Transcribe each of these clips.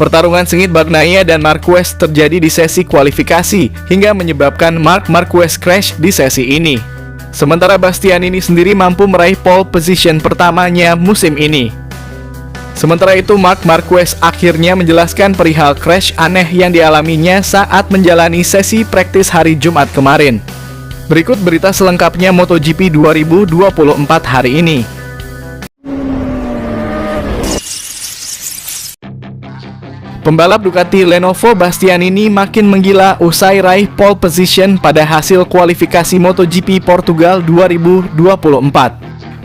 Pertarungan sengit Bagnaia dan Marquez terjadi di sesi kualifikasi hingga menyebabkan Marc Marquez crash di sesi ini. Sementara Bastianini sendiri mampu meraih pole position pertamanya musim ini. Sementara itu, Marc Marquez akhirnya menjelaskan perihal crash aneh yang dialaminya saat menjalani sesi praktis hari Jumat kemarin. Berikut berita selengkapnya MotoGP 2024 hari ini. Pembalap Ducati Lenovo Bastianini makin menggila usai raih pole position pada hasil kualifikasi MotoGP Portugal 2024.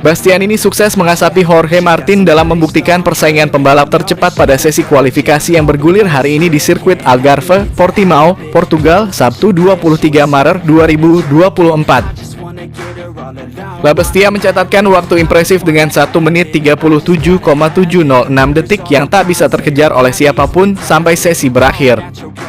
Bastianini sukses mengasapi Jorge Martin dalam membuktikan persaingan pembalap tercepat pada sesi kualifikasi yang bergulir hari ini di sirkuit Algarve, Portimao, Portugal, Sabtu 23 Maret 2024. La Bestia mencatatkan waktu impresif dengan 1 menit 37,706 detik yang tak bisa terkejar oleh siapapun sampai sesi berakhir.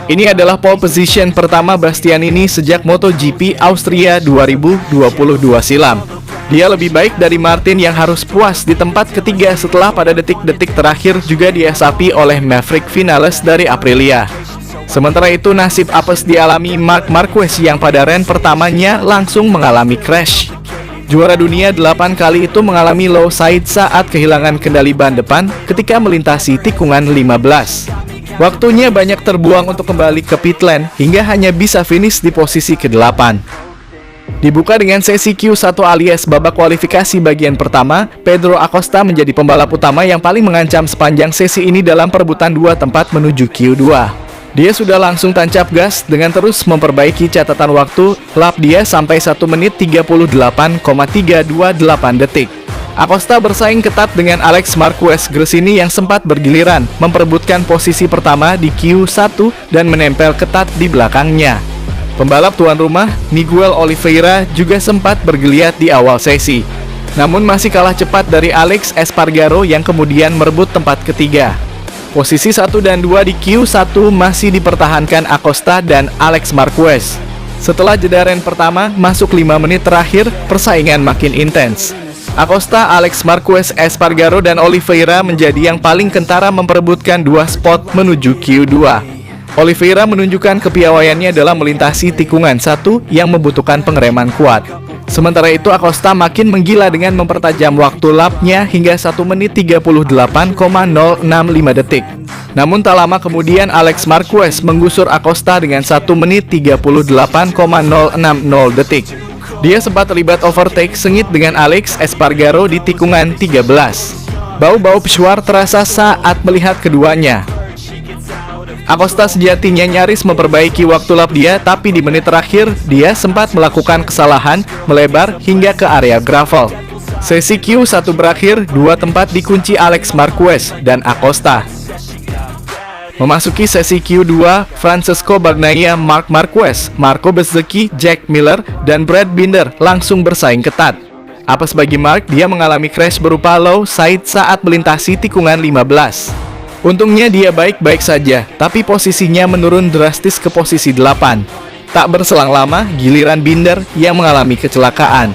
Ini adalah pole position pertama Bastianini sejak MotoGP Austria 2022 silam. Dia lebih baik dari Martin yang harus puas di tempat ketiga setelah pada detik-detik terakhir juga diasapi oleh Maverick Vinales dari Aprilia. Sementara itu, nasib apes dialami Marc Marquez yang pada ren pertamanya langsung mengalami crash. Juara dunia 8 kali itu mengalami low side saat kehilangan kendali ban depan ketika melintasi tikungan 15. Waktunya banyak terbuang untuk kembali ke pit lane hingga hanya bisa finish di posisi ke-8. Dibuka dengan sesi Q1 alias babak kualifikasi bagian pertama, Pedro Acosta menjadi pembalap utama yang paling mengancam sepanjang sesi ini dalam perebutan 2 tempat menuju Q2. Dia sudah langsung tancap gas dengan terus memperbaiki catatan waktu lap dia sampai 1 menit 38,328 detik. Acosta bersaing ketat dengan Alex Marquez Gresini yang sempat bergiliran memperebutkan posisi pertama di Q1 dan menempel ketat di belakangnya. Pembalap tuan rumah, Miguel Oliveira juga sempat bergeliat di awal sesi. Namun masih kalah cepat dari Alex Espargaro yang kemudian merebut tempat ketiga. Posisi 1 dan 2 di Q1 masih dipertahankan Acosta dan Alex Marquez. Setelah jeda ren pertama, masuk 5 menit terakhir, persaingan makin intens. Acosta, Alex Marquez, Espargaro, dan Oliveira menjadi yang paling kentara memperebutkan 2 spot menuju Q2. Oliveira menunjukkan kepiawaiannya dalam melintasi tikungan 1 yang membutuhkan pengereman kuat. Sementara itu, Acosta makin menggila dengan mempertajam waktu lapnya hingga 1 menit 38,065 detik. Namun tak lama kemudian Alex Marquez menggusur Acosta dengan 1 menit 38,060 detik. Dia sempat terlibat overtake sengit dengan Alex Espargaro di tikungan 13. Bau-bau pesuar terasa saat melihat keduanya. Acosta sejatinya nyaris memperbaiki waktu lap dia, tapi di menit terakhir dia sempat melakukan kesalahan melebar hingga ke area gravel. Sesi Q1 berakhir, 2 tempat dikunci Alex Marquez dan Acosta. Memasuki sesi Q2, Francesco Bagnaia, Marc Marquez, Marco Bezzecchi, Jack Miller, dan Brad Binder langsung bersaing ketat. Apes bagi Marc, dia mengalami crash berupa low side saat melintasi tikungan 15. Untungnya dia baik-baik saja, tapi posisinya menurun drastis ke posisi 8. Tak berselang lama, giliran Binder yang mengalami kecelakaan.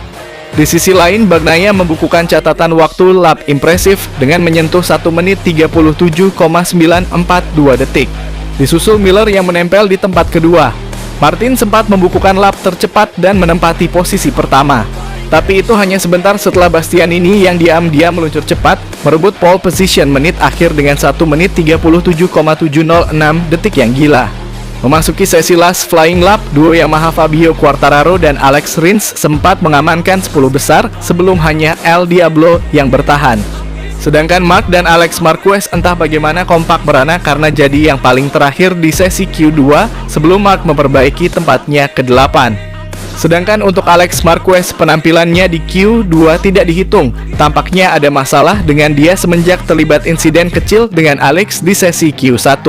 Di sisi lain, Bagnaia membukukan catatan waktu lap impresif dengan menyentuh 1 menit 37,942 detik. Disusul Miller yang menempel di tempat kedua. Martin sempat membukukan lap tercepat dan menempati posisi pertama. Tapi itu hanya sebentar setelah Bastianini yang diam-diam meluncur cepat, merebut pole position menit akhir dengan 1 menit 37,706 detik yang gila. Memasuki sesi last flying lap, duo Yamaha Fabio Quartararo dan Alex Rins sempat mengamankan 10 besar sebelum hanya El Diablo yang bertahan. Sedangkan Marc dan Alex Marquez entah bagaimana kompak merana karena jadi yang paling terakhir di sesi Q2 sebelum Marc memperbaiki tempatnya ke-8. Sedangkan untuk Alex Marquez, penampilannya di Q2 tidak dihitung. Tampaknya ada masalah dengan dia semenjak terlibat insiden kecil dengan Alex di sesi Q1.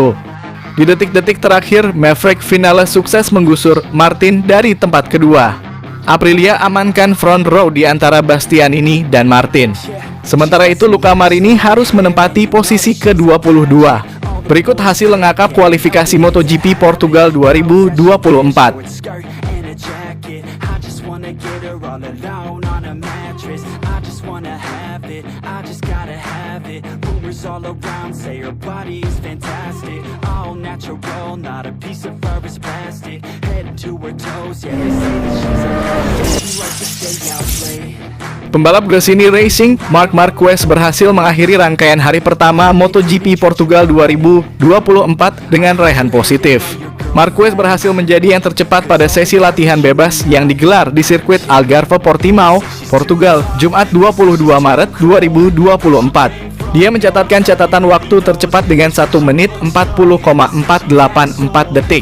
Di detik-detik terakhir, Maverick Vinales sukses menggusur Martin dari tempat kedua. Aprilia amankan front row di antara Bastianini dan Martin. Sementara itu, Luca Marini harus menempati posisi ke-22. Berikut hasil lengkap kualifikasi MotoGP Portugal 2024. girls all around say her body is fantastic, all natural, not a piece of fur is plastic. Head to her toes, yeah, they say that she's a she likes to stay out late. Pembalap Gresini Racing, Marc Marquez berhasil mengakhiri rangkaian hari pertama MotoGP Portugal 2024 dengan raihan positif. Marquez berhasil menjadi yang tercepat pada sesi latihan bebas yang digelar di sirkuit Algarve Portimao, Portugal, Jumat 22 Maret 2024. Dia mencatatkan catatan waktu tercepat dengan 1 menit 40,484 detik.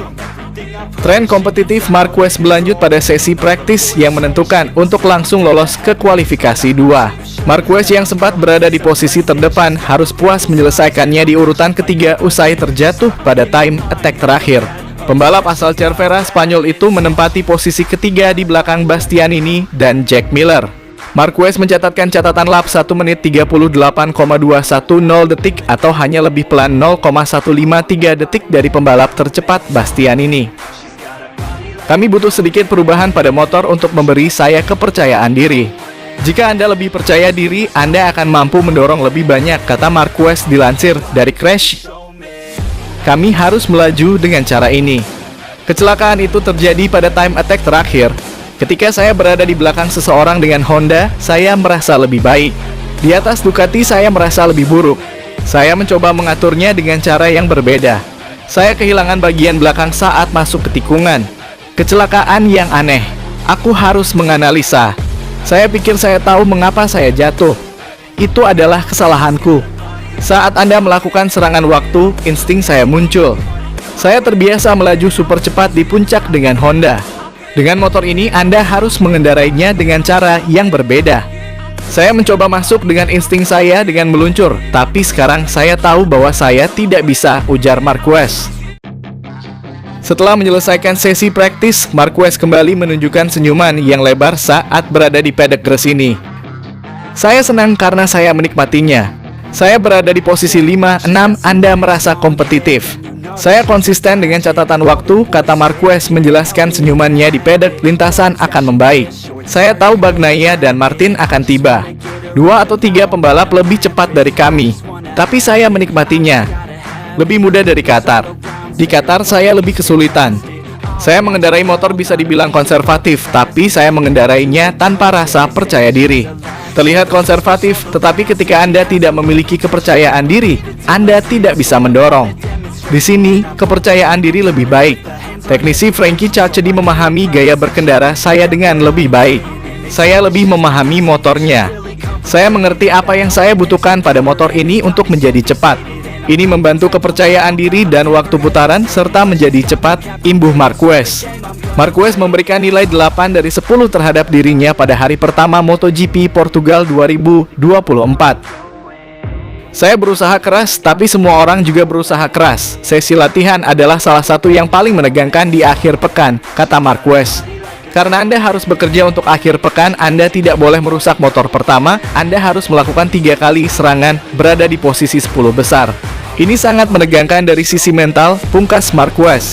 Tren kompetitif Marquez berlanjut pada sesi praktis yang menentukan untuk langsung lolos ke kualifikasi 2. Marquez yang sempat berada di posisi terdepan harus puas menyelesaikannya di urutan ketiga usai terjatuh pada time attack terakhir. Pembalap asal Cervera Spanyol itu menempati posisi ketiga di belakang Bastianini dan Jack Miller. Marquez mencatatkan catatan lap 1 menit 38,210 detik atau hanya lebih pelan 0,153 detik dari pembalap tercepat Bastianini. Kami butuh sedikit perubahan pada motor untuk memberi saya kepercayaan diri. Jika Anda lebih percaya diri, Anda akan mampu mendorong lebih banyak, kata Marquez dilansir dari Crash. Kami harus melaju dengan cara ini. Kecelakaan itu terjadi pada time attack terakhir. Ketika saya berada di belakang seseorang dengan Honda, saya merasa lebih baik. Di atas Ducati saya merasa lebih buruk. Saya mencoba mengaturnya dengan cara yang berbeda. Saya kehilangan bagian belakang saat masuk ke tikungan. Kecelakaan yang aneh. Aku harus menganalisa. Saya pikir saya tahu mengapa saya jatuh. Itu adalah kesalahanku. Saat Anda melakukan serangan waktu, insting saya muncul. Saya terbiasa melaju super cepat di puncak dengan Honda. Dengan motor ini, Anda harus mengendarainya dengan cara yang berbeda. Saya mencoba masuk dengan insting saya dengan meluncur, tapi sekarang saya tahu bahwa saya tidak bisa, ujar Marquez. Setelah menyelesaikan sesi praktis, Marquez kembali menunjukkan senyuman yang lebar saat berada di paddock Gresini. Saya senang karena saya menikmatinya. Saya berada di posisi 5-6, Anda merasa kompetitif. Saya konsisten dengan catatan waktu, kata Marquez menjelaskan senyumannya di paddock. Lintasan akan membaik. Saya tahu Bagnaia dan Martin akan tiba. 2 atau 3 pembalap lebih cepat dari kami, tapi saya menikmatinya. Lebih mudah dari Qatar. Di Qatar saya lebih kesulitan. Saya mengendarai motor bisa dibilang konservatif, tapi saya mengendarainya tanpa rasa percaya diri. Terlihat konservatif, tetapi ketika Anda tidak memiliki kepercayaan diri, Anda tidak bisa mendorong. Di sini, kepercayaan diri lebih baik. Teknisi Frankie Chachedi memahami gaya berkendara saya dengan lebih baik. Saya lebih memahami motornya. Saya mengerti apa yang saya butuhkan pada motor ini untuk menjadi cepat. Ini membantu kepercayaan diri dan waktu putaran serta menjadi cepat, imbuh Marquez. Marquez memberikan nilai 8 dari 10 terhadap dirinya pada hari pertama MotoGP Portugal 2024. Saya berusaha keras, tapi semua orang juga berusaha keras. Sesi latihan adalah salah satu yang paling menegangkan di akhir pekan, kata Marquez. Karena Anda harus bekerja untuk akhir pekan, Anda tidak boleh merusak motor pertama, Anda harus melakukan 3 kali serangan, berada di posisi 10 besar. Ini sangat menegangkan dari sisi mental, pungkas Marquez.